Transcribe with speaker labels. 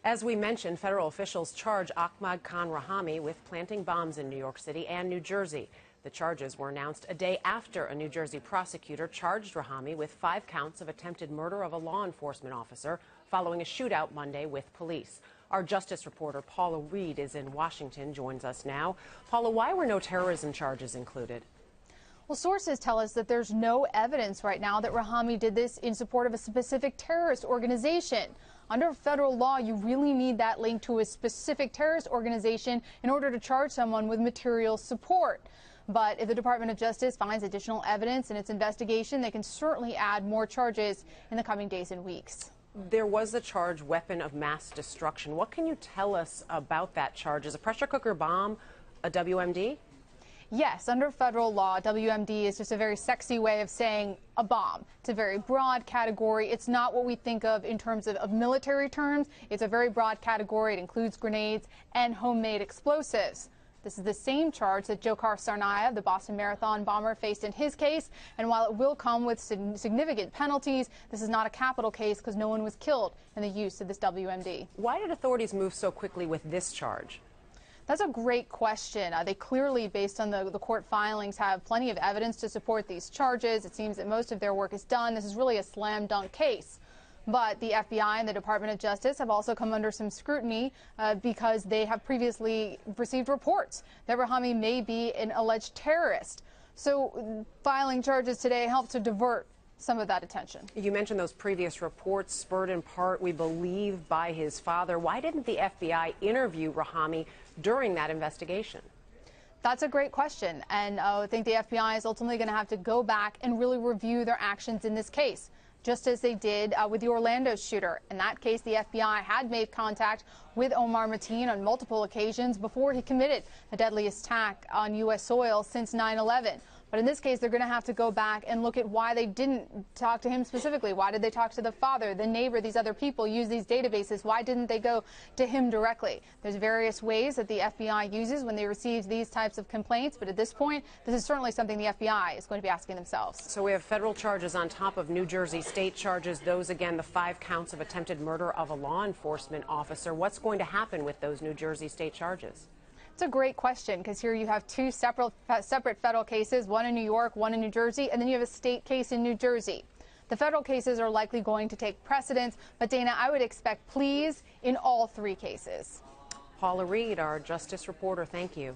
Speaker 1: As we mentioned, federal officials charge Ahmad Khan Rahami with planting bombs in New York City and New Jersey. The charges were announced a day after a New Jersey prosecutor charged Rahami with 5 counts of attempted murder of a law enforcement officer following a shootout Monday with police. Our justice reporter Paula Reed is in Washington, joins us now. Paula, why were no terrorism charges included?
Speaker 2: Well, sources tell us that there's no evidence right now that Rahami did this in support of a specific terrorist organization. Under federal law, you really need that link to a specific terrorist organization in order to charge someone with material support. But if the Department of Justice finds additional evidence in its investigation, they can certainly add more charges in the coming days and weeks.
Speaker 1: There was the charge weapon of mass destruction. What can you tell us about that charge? Is a pressure cooker bomb a WMD?
Speaker 2: Yes, under federal law, WMD is just a very sexy way of saying a bomb. It's a very broad category. It's not what we think of in terms of military terms. It's a very broad category. It includes grenades and homemade explosives. This is the same charge that Dzhokhar Tsarnaev, the Boston Marathon bomber, faced in his case. And while it will come with significant penalties, this is not a capital case because no one was killed in the use of this WMD.
Speaker 1: Why did authorities move so quickly with this charge?
Speaker 2: That's a great question. They clearly, based on the court filings, have plenty of evidence to support these charges. It seems that most of their work is done. This is really a slam dunk case. But the FBI and the Department of Justice have also come under some scrutiny because they have previously received reports that Rahami may be an alleged terrorist. So filing charges today helped to divert some of that attention.
Speaker 1: You mentioned those previous reports spurred in part, we believe, by his father. Why didn't the FBI interview Rahami during that investigation?
Speaker 2: That's a great question, and I think the FBI is ultimately going to have to go back and really review their actions in this case, just as they did with the Orlando shooter. In that case, the FBI had made contact with Omar Mateen on multiple occasions before he committed the deadliest attack on U.S. soil since 9/11. But in this case, they're going to have to go back and look at why they didn't talk to him specifically. Why did they talk to the father, the neighbor, these other people, use these databases? Why didn't they go to him directly? There's various ways that the FBI uses when they receive these types of complaints. But at this point, this is certainly something the FBI is going to be asking themselves.
Speaker 1: So we have federal charges on top of New Jersey state charges. Those, again, the 5 counts of attempted murder of a law enforcement officer. What's going to happen with those New Jersey state charges?
Speaker 2: It's a great question because here you have 2 separate federal cases, one in New York, one in New Jersey, and then you have a state case in New Jersey. The federal cases are likely going to take precedence, but Dana, I would expect pleas in all 3 cases.
Speaker 1: Paula Reed, our justice reporter, thank you.